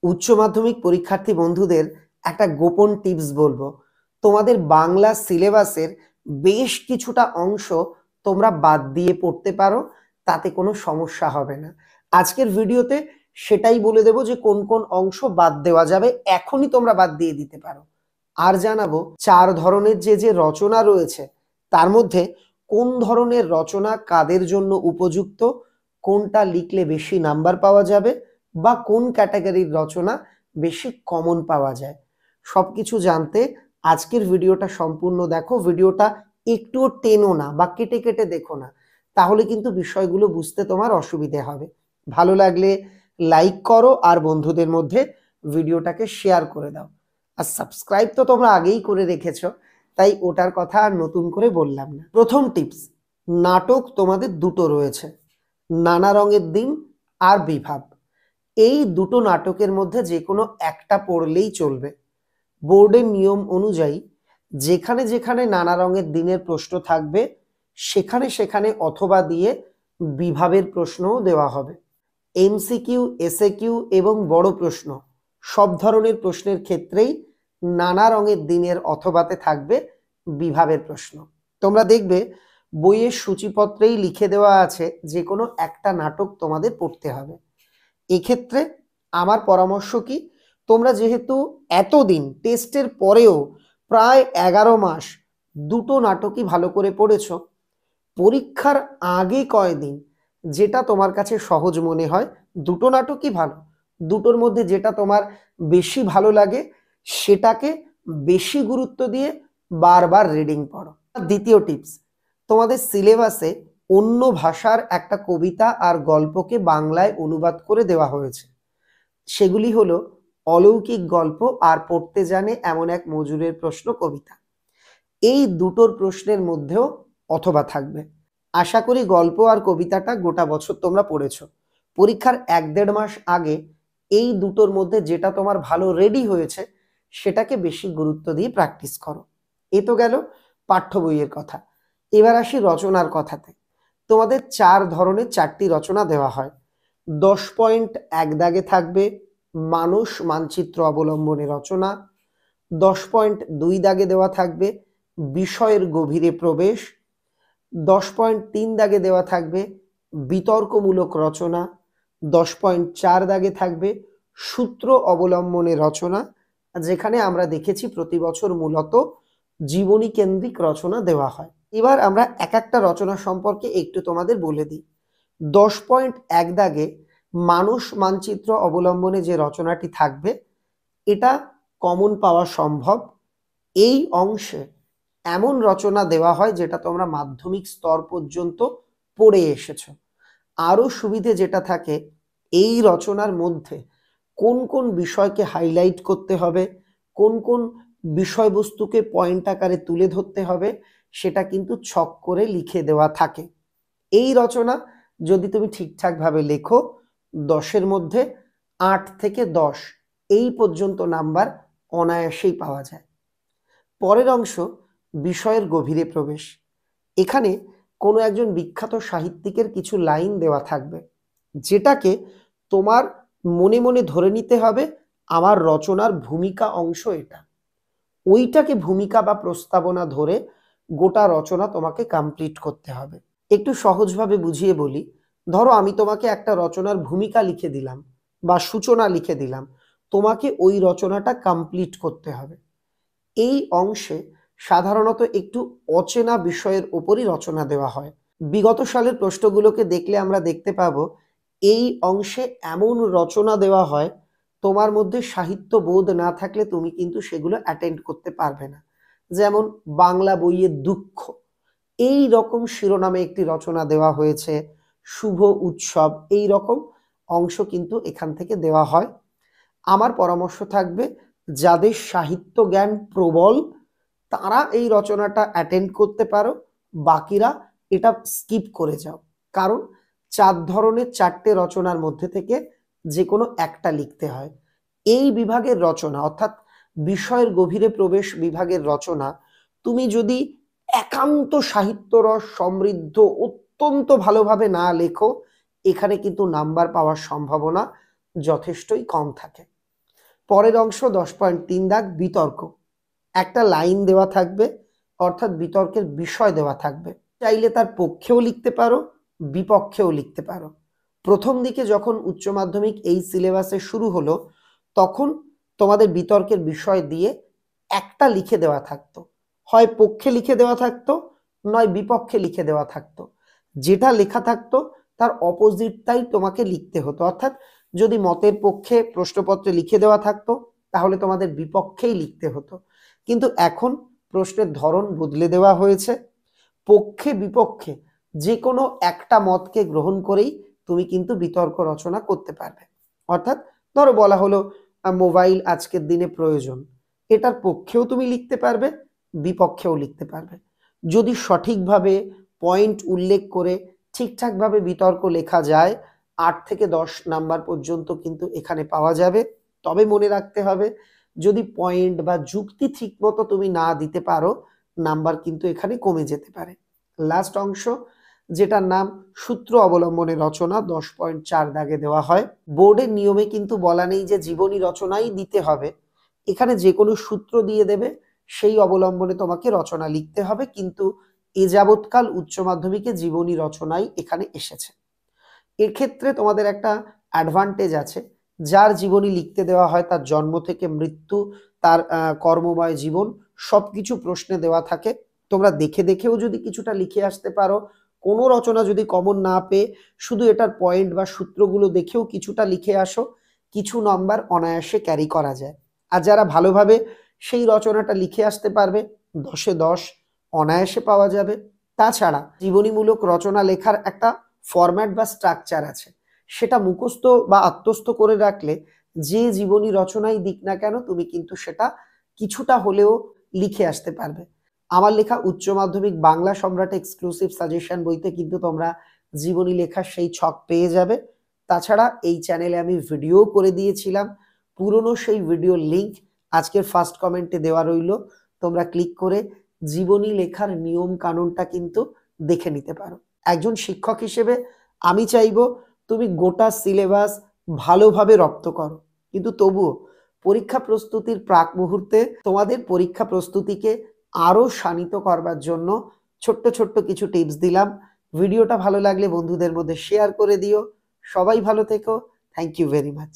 উচ্চ মাধ্যমিক পরীক্ষার্থী বন্ধুদের একটা গোপন টিপস বলবো। তোমাদের বাংলা সিলেবাসের বেশ কিছুটা অংশ তোমরা বাদ দিয়ে পড়তে পারো, তাতে কোনো সমস্যা হবে না। আজকের ভিডিওতে সেটাই বলে দেবো যে কোন কোন অংশ বাদ দেওয়া যাবে, এখনই তোমরা বাদ দিয়ে দিতে পারো। আর জানাবো 4 ধরনের যে রচনা রয়েছে তার মধ্যে কোন ধরনের রচনা কাদের জন্য উপযুক্ত, কোনটা লিখলে বেশি নাম্বার পাওয়া যাবে, বা কোন ক্যাটাগরির রচনা বেশি কমন পাওয়া যায়। সবকিছু জানতে আজকের ভিডিওটা সম্পূর্ণ দেখো। ভিডিওটা একটুও টেনো না বা কেটে কেটে দেখো না, তাহলে কিন্তু বিষয়গুলো বুঝতে তোমার অসুবিধে হবে। ভালো লাগলে লাইক করো আর বন্ধুদের মধ্যে ভিডিওটাকে শেয়ার করে দাও। আর সাবস্ক্রাইব তো তোমরা আগেই করে রেখেছো, তাই ওটার কথা আর নতুন করে বললাম না। প্রথম টিপস, নাটক তোমাদের দুটো রয়েছে, নানা রঙের দিন আর বিভাব। এই দুটো নাটকের মধ্যে যে কোনো একটা পড়লেই চলবে। বোর্ডের নিয়ম অনুযায়ী যেখানে যেখানে নানা রঙের দিনের প্রশ্ন থাকবে সেখানে সেখানে অথবা দিয়ে বিভাবের প্রশ্নও দেওয়া হবে। এমসিকিউ, এসএকিউ এবং বড় প্রশ্ন সব ধরনের প্রশ্নের ক্ষেত্রেই নানা রঙের দিনের অথবাতে থাকবে বিভাবের প্রশ্ন। তোমরা দেখবে বইয়ের সূচিপত্রেই লিখে দেওয়া আছে যে কোনো একটা নাটক তোমাদের পড়তে হবে। এক্ষেত্রে আমার পরামর্শ কি, তোমরা যেহেতু এতদিন টেস্টের পরেও প্রায় 11 মাস দুটো নাটকই ভালো করে পড়েছ, পরীক্ষার আগে কয়দিন যেটা তোমার কাছে সহজ মনে হয়, দুটো নাটকই ভালো, দুটোর মধ্যে যেটা তোমার বেশি ভালো লাগে সেটাকে বেশি গুরুত্ব দিয়ে বারবার রিডিং পড়ো। দ্বিতীয় টিপস, তোমাদের সিলেবাসে অন্য ভাষার একটা কবিতা আর গল্পকে বাংলায় অনুবাদ করে দেওয়া হয়েছে। সেগুলি হলো অলৌকিক গল্প আর পড়তে জানে এমন এক মজুরের প্রশ্ন কবিতা। এই দুটোর প্রশ্নের মধ্যেও অথবা থাকবে। আশা করি গল্প আর কবিতাটা গোটা বছর তোমরা পড়েছ। পরীক্ষার 1-1.5 মাস আগে এই দুটোর মধ্যে যেটা তোমার ভালো রেডি হয়েছে সেটাকে বেশি গুরুত্ব দিয়ে প্র্যাকটিস করো। এ তো গেল পাঠ্য বইয়ের কথা। এবার আসি রচনার কথাতে। তোমাদের 4 ধরনের 4টি রচনা দেওয়া হয়। 10 পয়েন্ট এক দাগে থাকবে মানুষ মানচিত্র অবলম্বনে রচনা। 10 পয়েন্ট 2 দাগে দেওয়া থাকবে বিষয়ের গভীরে প্রবেশ। 10 পয়েন্ট 3 দাগে দেওয়া থাকবে বিতর্কমূলক রচনা। 10 পয়েন্ট 4 দাগে থাকবে সূত্র অবলম্বনে রচনা, যেখানে আমরা দেখেছি প্রতি বছর মূলত জীবনী কেন্দ্রিক রচনা দেওয়া হয়। এবার আমরা এক একটা রচনা সম্পর্কে একটু তোমাদের বলে দিই। 10 পয়েন্ট 1 দাগে মানুষ মানচিত্র অবলম্বনে যে রচনাটি থাকবে এটা কমন পাওয়া সম্ভব। এই অংশে এমন রচনা দেওয়া হয় যেটা তোমরা মাধ্যমিক স্তর পর্যন্ত পড়ে এসেছো। আরো সুবিধে যেটা থাকে, এই রচনার মধ্যে কোন কোন বিষয়কে হাইলাইট করতে হবে, কোন কোন বিষয়বস্তুকে পয়েন্ট আকারে তুলে ধরতে হবে সেটা কিন্তু ছক করে লিখে দেওয়া থাকে। এই রচনা যদি তুমি ঠিকঠাকভাবে লেখো 10-এর মধ্যে 8 থেকে 10 এই পর্যন্ত নাম্বার অনায়াসেই পাওয়া যায়। পরের অংশ বিষয়ের গভীরে প্রবেশ। এখানে কোনো একজন বিখ্যাত সাহিত্যিকের কিছু লাইন দেওয়া থাকবে, যেটাকে তোমার মনে মনে ধরে নিতে হবে আমার রচনার ভূমিকা অংশ এটা। ওইটাকে ভূমিকা বা প্রস্তাবনা ধরে গোটা রচনা তোমাকে কমপ্লিট করতে হবে। একটু সহজভাবে বুঝিয়ে বলি, ধরো আমি তোমাকে একটা রচনার ভূমিকা লিখে দিলাম বা সূচনা লিখে দিলাম, তোমাকে ওই রচনাটা কমপ্লিট করতে হবে। এই অংশে সাধারণত একটু অচেনা বিষয়ের উপরই রচনা দেওয়া হয়। বিগত সালের প্রশ্নগুলোকে দেখলে আমরা দেখতে পাবো এই অংশে এমন রচনা দেওয়া হয় তোমার মধ্যে সাহিত্য বোধ না থাকলে তুমি কিন্তু সেগুলো অ্যাটেন্ড করতে পারবে না। যেমন বাংলা বইয়ের দুঃখ, এই রকম শিরোনামে একটি রচনা দেওয়া হয়েছে, শুভ উৎসব, এই রকম অংশ কিন্তু এখান থেকে দেওয়া হয়। আমার পরামর্শ থাকবে যাদের সাহিত্য জ্ঞান প্রবল তারা এই রচনাটা অ্যাটেন্ড করতে পারো, বাকিরা এটা স্কিপ করে যাও। কারণ 4 ধরনের 4টে রচনার মধ্যে থেকে যে কোনো একটা লিখতে হয়। এই বিভাগের রচনা অর্থাৎ বিষয়ের গভীরে প্রবেশ বিভাগের রচনা তুমি যদি একান্ত সাহিত্যরস সমৃদ্ধ অত্যন্ত ভালোভাবে না লেখো, এখানে কিন্তু নাম্বার পাওয়ার সম্ভাবনা যথেষ্টই কম থাকে। পরের অংশ 10.3 দাগ বিতর্ক। একটা লাইন দেওয়া থাকবে, অর্থাৎ বিতর্কের বিষয় দেওয়া থাকবে। চাইলে তার পক্ষেও লিখতে পারো, বিপক্ষেও লিখতে পারো। প্রথম দিকে যখন উচ্চ মাধ্যমিক এই সিলেবাসে শুরু হলো, তখন তোমাদের বিতর্কের বিষয় দিয়ে একটা লিখে দেওয়া থাকতো, হয় পক্ষে লিখে দেওয়া থাকতো, নয় বিপক্ষে লিখে দেওয়া থাকতো। যেটা লেখা থাকতো তার অপোজিটটাই তোমাকে লিখতে হতো। অর্থাৎ যদি মতের পক্ষে প্রশ্নপত্রে লিখে দেওয়া থাকতো, তাহলে তোমাদের বিপক্ষেই লিখতে হতো। কিন্তু এখন প্রশ্নের ধরন বদলে দেওয়া হয়েছে। পক্ষে বিপক্ষে যে কোনো একটা মতকে গ্রহণ করেই তুমি কিন্তু বিতর্ক রচনা করতে পারবে। অর্থাৎ ধরো বলা হলো মোবাইল আজকের দিনে প্রয়োজন, এটার পক্ষেও তুমি লিখতে পারবে, বিপক্ষেও লিখতে পারবে। যদি সঠিকভাবে পয়েন্ট উল্লেখ করে ঠিকঠাকভাবে বিতর্ক লেখা যায়, 8 থেকে 10 নাম্বার পর্যন্ত কিন্তু এখানে পাওয়া যাবে। তবে মনে রাখতে হবে, যদি পয়েন্ট বা যুক্তি ঠিক মতো তুমি না দিতে পারো, নাম্বার কিন্তু এখানে কমে যেতে পারে। লাস্ট অংশ, যেটার নাম সূত্র অবলম্বনে রচনা, 10.4 দাগে দেওয়া হয়। বোর্ডের নিয়মে কিন্তু বলা নেই যে জীবনী রচনাই দিতে হবে, এখানে যে কোনো সূত্র দিয়ে দেবে, সেই অবলম্বনে তোমাকে রচনা লিখতে হবে। কিন্তু এ যাবৎকাল উচ্চ মাধ্যমিকে জীবনী রচনাই এখানে এসেছে। এক্ষেত্রে তোমাদের একটা অ্যাডভান্টেজ আছে, যার জীবনী লিখতে দেওয়া হয় তার জন্ম থেকে মৃত্যু, তার কর্মময় জীবন সবকিছু প্রশ্নে দেওয়া থাকে। তোমরা দেখে দেখেও যদি কিছুটা লিখে আসতে পারো, কোনো রচনা যদি কমন না পেয়ে শুধু এটার পয়েন্ট বা সূত্রগুলো দেখেও কিছুটা লিখে আসো, কিছু নম্বর অনায়াসে ক্যারি করা যায়। আর যারা ভালোভাবে সেই রচনাটা লিখে আসতে পারবে, 10-এ 10 অনায়াসে পাওয়া যাবে। তাছাড়া জীবনীমূলক রচনা লেখার একটা ফরম্যাট বা স্ট্রাকচার আছে, সেটা মুখস্থ বা আত্মস্থ করে রাখলে যে জীবনী রচনাই দিক না কেন, তুমি কিন্তু সেটা কিছুটা হলেও লিখে আসতে পারবে। আমার লেখা উচ্চ মাধ্যমিক বাংলা সম্রাট এক্সক্লুসিভ সাজেশন বইতে কিন্তু তোমরা জীবনী লেখার সেই ছক পেয়ে যাবে। তাছাড়া এই চ্যানেলে আমি ভিডিও করে দিয়েছিলাম, পুরনো সেই ভিডিওর লিঙ্ক আজকের ফার্স্ট কমেন্টে দেওয়া রইল, তোমরা ক্লিক করে জীবনী লেখার নিয়ম কানুনটা কিন্তু দেখে নিতে পারো। একজন শিক্ষক হিসেবে আমি চাইবো তুমি গোটা সিলেবাস ভালোভাবে রপ্ত করো, কিন্তু তবুও পরীক্ষা প্রস্তুতির প্রাক মুহূর্তে তোমাদের পরীক্ষা প্রস্তুতিকে আরো শানিত করবার জন্য ছোট্ট ছোট্ট কিছু টিপস দিলাম। ভিডিওটা ভালো লাগলে বন্ধুদের মধ্যে শেয়ার করে দিও। সবাই ভালো থেকো। Thank you very much.